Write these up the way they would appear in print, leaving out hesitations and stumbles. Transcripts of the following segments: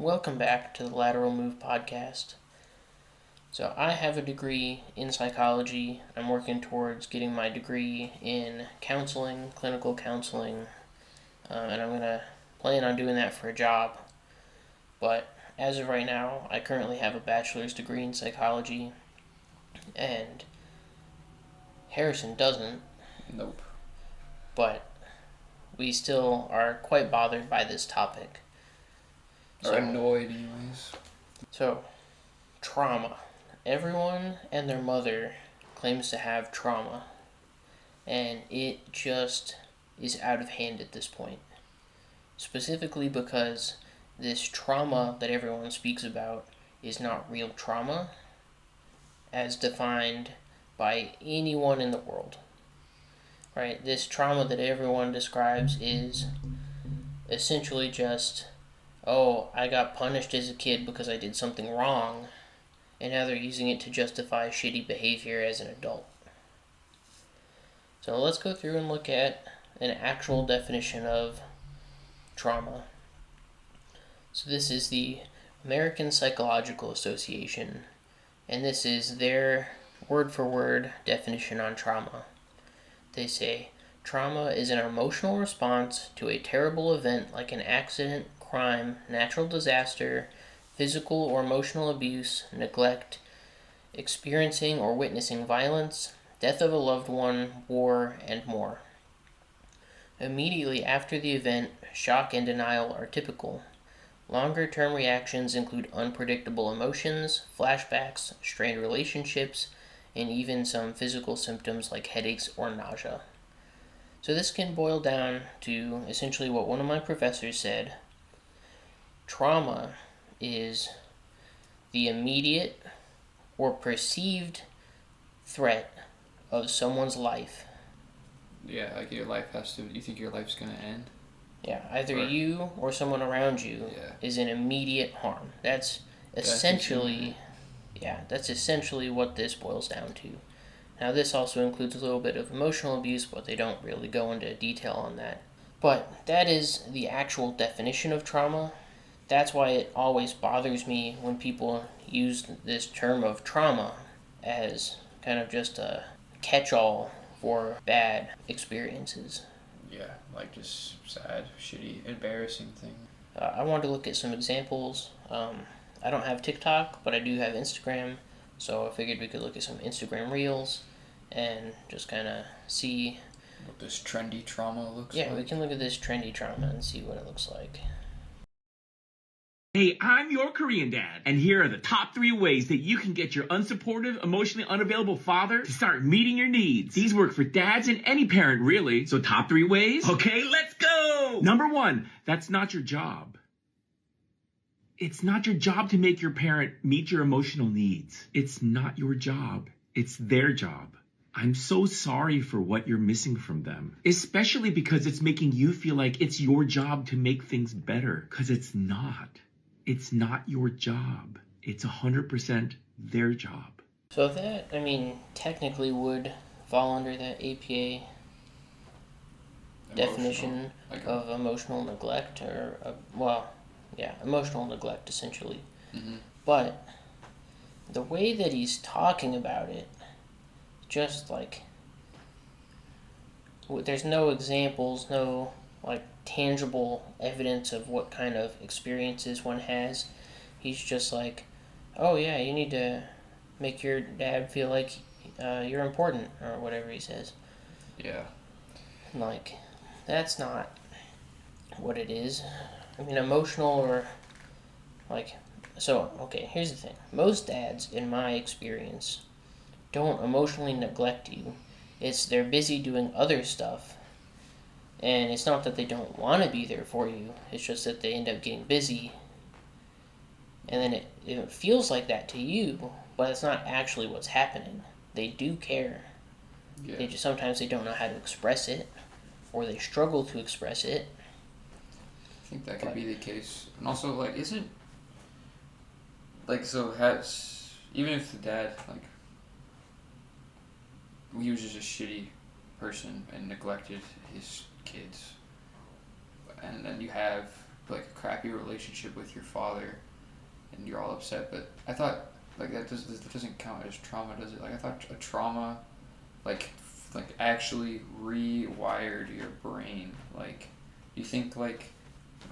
Welcome back to the Lateral podcast. So I have a degree in psychology. I'm working towards getting my degree in counseling, clinical counseling, and I'm going to plan on doing that for a job. But as of right now, I currently have a bachelor's degree in psychology, and Harrison doesn't. Nope. But we still are quite bothered by this topic. Or annoyed, anyways. So, trauma. Everyone and their mother claims to have trauma, and it just is out of hand at this point. Specifically because this trauma that everyone speaks about is not real trauma as defined by anyone in the world. Right? This trauma that everyone describes is essentially just, oh, I got punished as a kid because I did something wrong, and now they're using it to justify shitty behavior as an adult. So let's go through and look at an actual definition of trauma. So this is the American Psychological Association, and this is their word-for-word definition on trauma. They say, trauma is an emotional response to a terrible event like an accident, crime, natural disaster, physical or emotional abuse, neglect, experiencing or witnessing violence, death of a loved one, war, and more. Immediately after the event, shock and denial are typical. Longer-term reactions include unpredictable emotions, flashbacks, strained relationships, and even some physical symptoms like headaches or nausea. So this can boil down to essentially what one of my professors said. Trauma is the immediate or perceived threat of someone's life. Yeah, like your life you think your life's gonna end? Yeah, either you or someone around you is in immediate harm. That's essentially what this boils down to. Now, this also includes a little bit of emotional abuse, but they don't really go into detail on that. But that is the actual definition of trauma. That's why it always bothers me when people use this term of trauma as kind of just a catch-all for bad experiences. Yeah, like just sad, shitty, embarrassing thing. I wanted to look at some examples. I don't have TikTok, but I do have Instagram, so I figured we could look at some Instagram Reels and just kind of see what this trendy trauma looks like. Yeah, we can look at this trendy trauma and see what it looks like. Hey, I'm your Korean dad, and here are the top 3 ways that you can get your unsupportive, emotionally unavailable father to start meeting your needs. These work for dads and any parent, really. So top 3 ways? Okay, let's go! Number 1, that's not your job. It's not your job to make your parent meet your emotional needs. It's not your job. It's their job. I'm so sorry for what you're missing from them, especially because it's making you feel like it's your job to make things better, because it's not. It's not your job. It's 100% their job. So that, technically would fall under the APA definition of emotional neglect, emotional neglect, essentially. Mm-hmm. But the way that he's talking about it, just there's no examples, no tangible evidence of what kind of experiences one has. He's just like, oh yeah, you need to make your dad feel like you're important, or whatever he says. Yeah. That's not what it is. Emotional or okay, here's the thing. Most dads, in my experience, don't emotionally neglect you. It's they're busy doing other stuff. And it's not that they don't want to be there for you. It's just that they end up getting busy. And then it feels like that to you, but it's not actually what's happening. They do care. Yeah. Sometimes they don't know how to express it, or they struggle to express it. I think that could be the case. And also, even if the dad, he was just a shitty person and neglected his kids, and then you have like a crappy relationship with your father, and you're all upset. But I thought like that doesn't count as trauma, does it? Like I thought a trauma, like actually rewired your brain. Like, you think like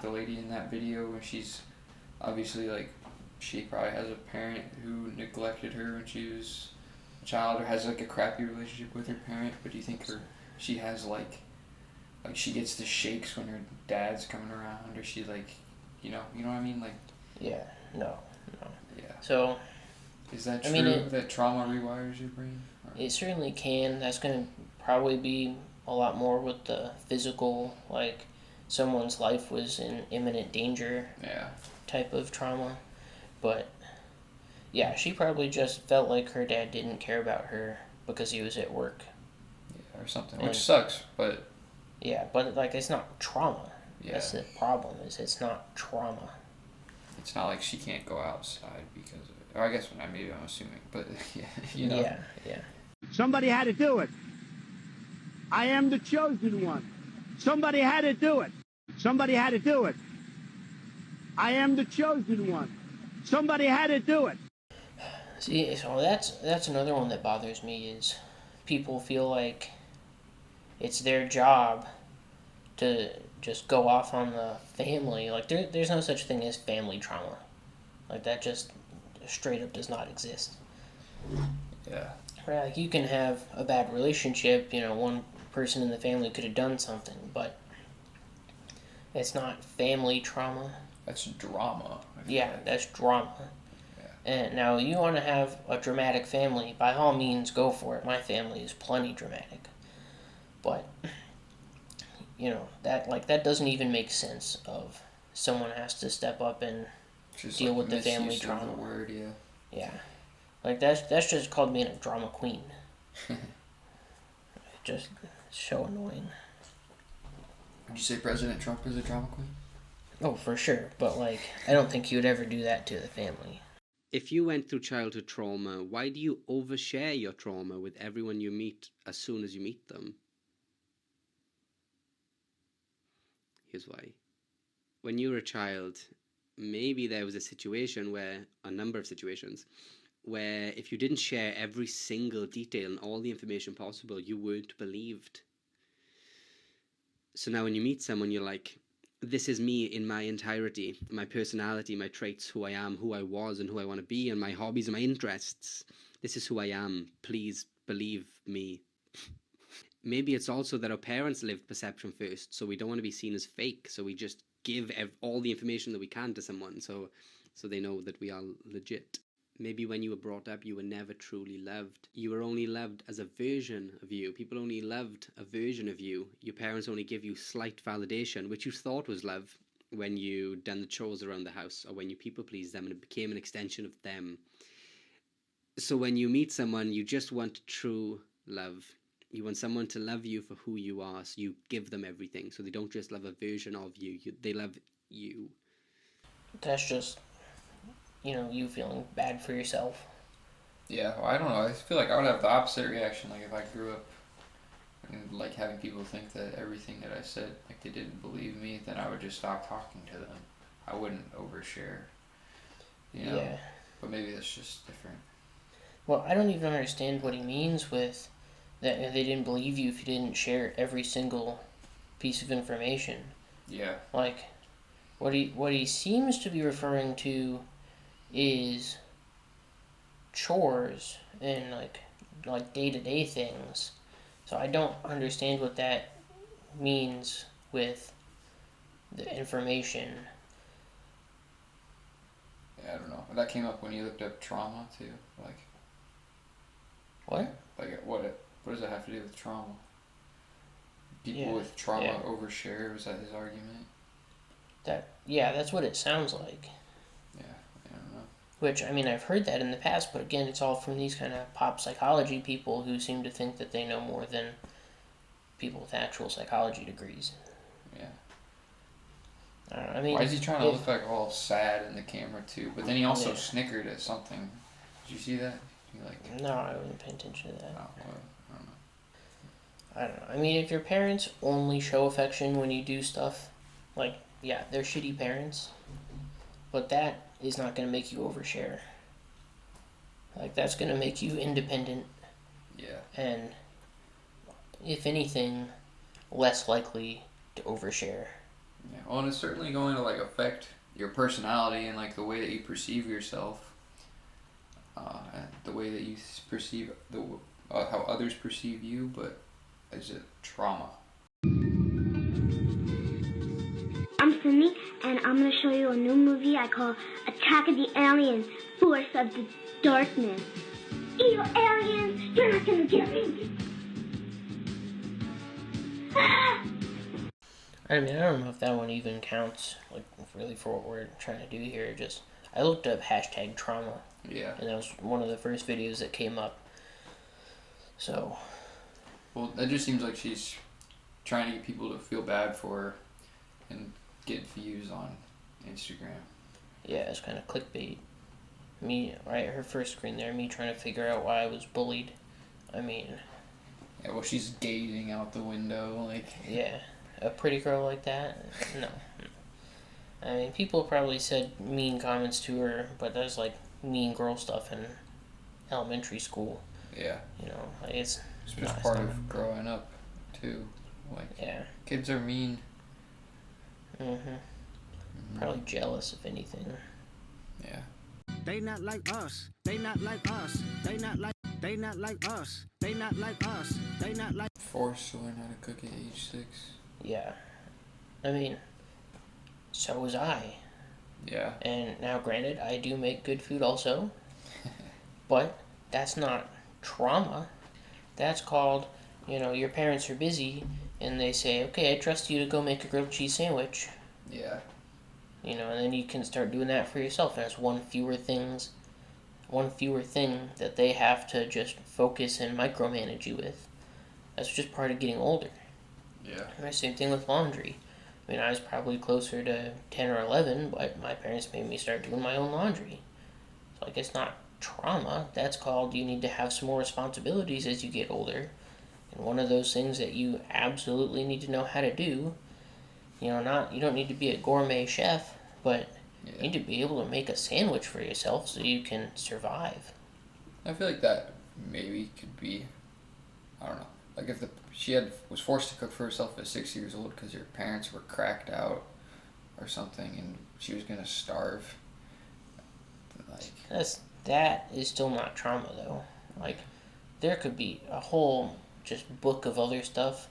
the lady in that video when she's obviously like she probably has a parent who neglected her when she was a child or has like a crappy relationship with her parent, but do you think she has like she gets the shakes when her dad's coming around, or she like you know what I mean, like Yeah, no. yeah. So, Is that true, I mean, that trauma rewires your brain? Or? it certainly can. That's going to probably be a lot more with the physical, like someone's life was in imminent danger Yeah. type of trauma. But yeah, she probably just felt like her dad didn't care about her because he was at work. Yeah, or something, And, which sucks, but... Yeah, but like it's not trauma. Yeah. That's the problem, is it's not trauma. It's not like she can't go outside because of it. Or I guess maybe I'm assuming, but yeah, you know. Yeah. Somebody had to do it. I am the chosen one. Somebody had to do it. Somebody had to do it. I am the chosen one. Somebody had to do it. See, so that's another one that bothers me is people feel like it's their job to just go off on the family. Like there's no such thing as family trauma. Like that just straight up does not exist. Yeah. Right, like you can have a bad relationship, one person in the family could have done something, but it's not family trauma. That's drama. Yeah, that's drama. Yeah. And now you want to have a dramatic family, by all means go for it. My family is plenty dramatic. But that doesn't even make sense of someone has to step up and Just deal like with the family misuse of trauma. the word, yeah. Yeah. Like that's just called being a drama queen. Just so annoying. Would you say President Trump is a drama queen? Oh, for sure. But I don't think he would ever do that to the family. If you went through childhood trauma, why do you overshare your trauma with everyone you meet as soon as you meet them? Here's why. When you were a child, maybe there was a number of situations, where if you didn't share every single detail and all the information possible, you weren't believed. So now when you meet someone, you're like, this is me in my entirety, my personality, my traits, who I am, who I was, and who I want to be, and my hobbies and my interests. This is who I am. Please believe me. Maybe it's also that our parents lived perception first, so we don't want to be seen as fake, so we just give all the information that we can to someone, so they know that we are legit. Maybe when you were brought up, you were never truly loved. You were only loved as a version of you. People only loved a version of you. Your parents only give you slight validation, which you thought was love when you done the chores around the house, or when you people pleased them and it became an extension of them. So when you meet someone, you just want true love. You want someone to love you for who you are, so you give them everything. So they don't just love a version of you, they love you. That's just, you feeling bad for yourself. Yeah, well, I don't know. I feel like I would have the opposite reaction. Like if I grew up and having people think that everything that I said, they didn't believe me, then I would just stop talking to them. I wouldn't overshare. Yeah. But maybe that's just different. Well, I don't even understand what he means with that they didn't believe you if you didn't share every single piece of information. Yeah. What he seems to be referring to is chores and like day-to-day things. So I don't understand what that means with the information. Yeah, I don't know. That came up when you looked up trauma too. What? What does that have to do with trauma? People with trauma overshare. Was that his argument? That's what it sounds like. Yeah, I don't know. Which, I've heard that in the past, but again, it's all from these kind of pop psychology people who seem to think that they know more than people with actual psychology degrees. Yeah. I don't know. Why is he trying to look like all sad in the camera too? But then he also snickered at something. Did you see that? No, I wasn't paying attention to that. Oh, well, I don't know. If your parents only show affection when you do stuff, yeah, they're shitty parents, but that is not going to make you overshare. Like, that's going to make you independent. Yeah. And, if anything, less likely to overshare. Yeah. Well, and it's certainly going to, like, affect your personality and, like, the way that you perceive yourself. And the way that you perceive how others perceive you, but is it trauma? I'm Sydney, and I'm going to show you a new movie I call Attack of the Aliens, Force of the Darkness. Evil aliens, you're not going to get me. I mean, I don't know if that one even counts, like, really for what we're trying to do here. Just, I looked up hashtag trauma, Yeah. and that was one of the first videos that came up. So, Well, that just seems like she's trying to get people to feel bad for her and get views on Instagram. yeah, it's kind of clickbait. Me, right, her first screen there, me trying to figure out why I was bullied. I mean, Yeah, well, she's gazing out the window, like... yeah, a pretty girl like that? No. I mean, people probably said mean comments to her, but that's like mean girl stuff in elementary school. Yeah. You know, like it's It's not just part stuff. of growing up, too. Like, Yeah. kids are mean. Probably jealous, if anything. Yeah. They not like us. They not like us. They not like us. They not like us. They not like. Forced to learn how to cook at age 6. Yeah. I mean, so was I. Yeah. And now, granted, I do make good food also. But that's not trauma. That's called, you know, your parents are busy and they say, okay, I trust you to go make a grilled cheese sandwich. Yeah. You know, and then you can start doing that for yourself. And it's one fewer thing that they have to just focus and micromanage you with. That's just part of getting older. Yeah. And same thing with laundry. I mean, I was probably closer to 10 or 11, but my parents made me start doing my own laundry. So, like, it's not trauma. That's called you need to have some more responsibilities as you get older. And one of those things that you absolutely need to know how to do, you know, you don't need to be a gourmet chef, but you need to be able to make a sandwich for yourself so you can survive. I feel like that maybe could be, I don't know, like if she was forced to cook for herself at 6 years old because her parents were cracked out or something and she was gonna starve. Like, that is still not trauma though. Like, there could be a whole just book of other stuff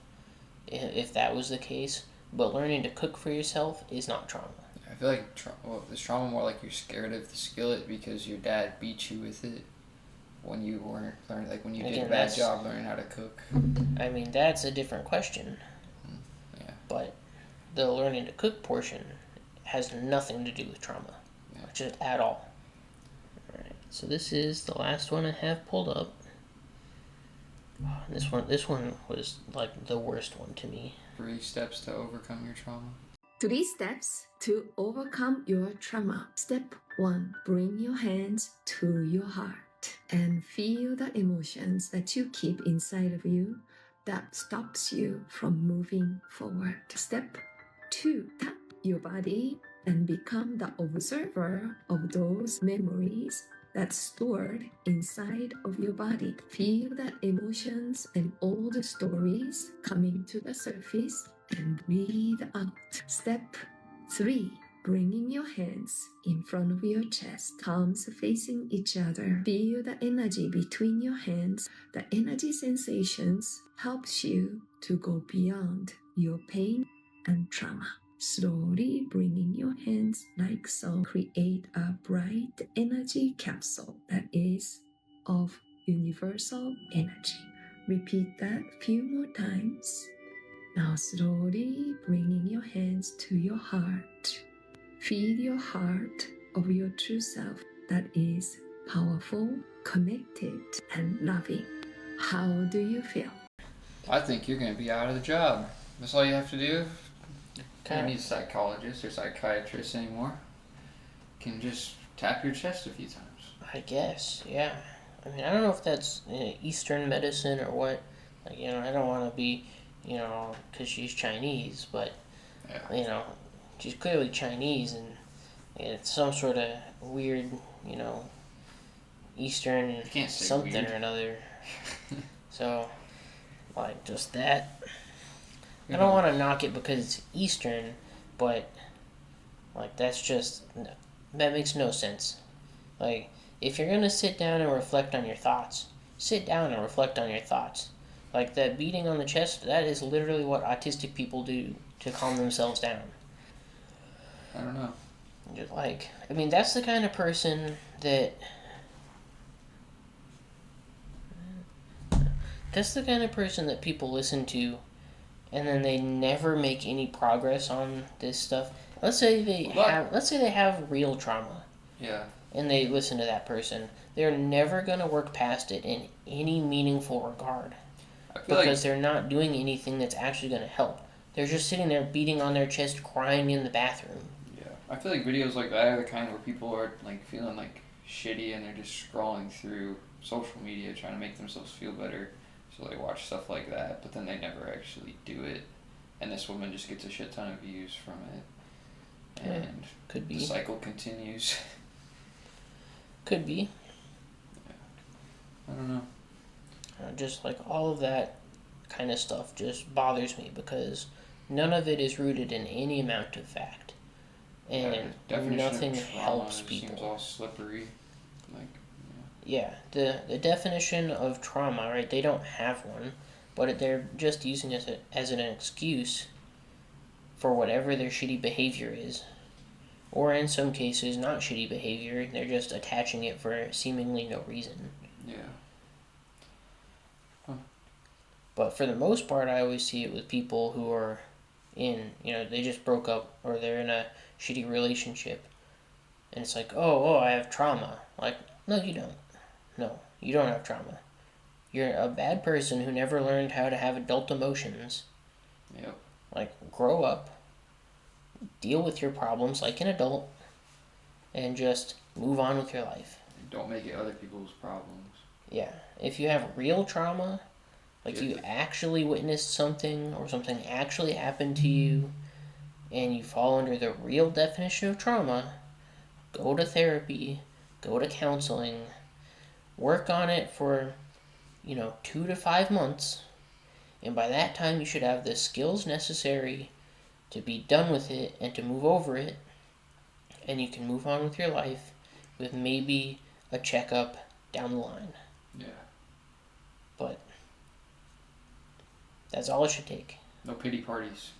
if that was the case, but learning to cook for yourself is not trauma. I feel like is trauma more like you're scared of the skillet because your dad beat you with it when you weren't learning, like when you did a bad job learning how to cook. I mean, that's a different question. Yeah. But the learning to cook portion has nothing to do with trauma, just at all. Alright, so this is the last one I have pulled up. This one was like the worst one to me. 3 steps to overcome your trauma. 3 steps to overcome your trauma. Step 1. Bring your hands to your heart and feel the emotions that you keep inside of you that stops you from moving forward. Step 2. Tap your body and become the observer of those memories that's stored inside of your body. Feel the emotions and all the stories coming to the surface and breathe out. Step 3. Bringing your hands in front of your chest, palms facing each other. Feel the energy between your hands. The energy sensations helps you to go beyond your pain and trauma. Slowly bringing your hands like so. Create a bright energy capsule that is of universal energy. Repeat that a few more times. Now slowly bringing your hands to your heart. Feed your heart of your true self that is powerful, connected, and loving. How do you feel? I think you're going to be out of the job. That's all you have to do. You don't need a psychologist or psychiatrist anymore. You can just tap your chest a few times. I guess, yeah. I mean, I don't know if that's Eastern medicine or what. Like, you know, I don't want to be, you know, because she's Chinese, but, you know, she's clearly Chinese, and it's some sort of weird, Eastern can't say something weird. or another. So, like, just that. I don't want to knock it because it's Eastern, but, like, that makes no sense. Like, if you're going to sit down and reflect on your thoughts, sit down and reflect on your thoughts. Like, that beating on the chest, that is literally what autistic people do to calm themselves down. I don't know. Just like, I mean, that's the kind of person that... That's the kind of person that people listen to, and then they never make any progress on this stuff. Let's say they have real trauma. Yeah. And they listen to that person. They're never gonna work past it in any meaningful regard, because they're not doing anything that's actually gonna help. They're just sitting there beating on their chest, crying in the bathroom. Yeah, I feel like videos like that are the kind where people are like feeling like shitty and they're just scrolling through social media trying to make themselves feel better. So they watch stuff like that, but then they never actually do it. And this woman just gets a shit ton of views from it. And could be. The cycle continues. Could be. Yeah. I don't know. Just like all of that kind of stuff just bothers me because none of it is rooted in any amount of fact. And nothing helps people. Seems all slippery. Like, yeah, the definition of trauma, right? They don't have one, but they're just using it as an excuse for whatever their shitty behavior is. Or in some cases, not shitty behavior, they're just attaching it for seemingly no reason. Yeah. Huh. But for the most part, I always see it with people who are they just broke up or they're in a shitty relationship. And it's like, oh, I have trauma. Like, no, you don't. No, you don't have trauma. You're a bad person who never learned how to have adult emotions. Yep. Like, grow up, deal with your problems like an adult, and just move on with your life. Don't make it other people's problems. Yeah. If you have real trauma, like you actually witnessed something or something actually happened to you, and you fall under the real definition of trauma, go to therapy, go to counseling, work on it for, 2 to 5 months, and by that time you should have the skills necessary to be done with it and to move over it, and you can move on with your life with maybe a checkup down the line. Yeah. But that's all it should take. No pity parties.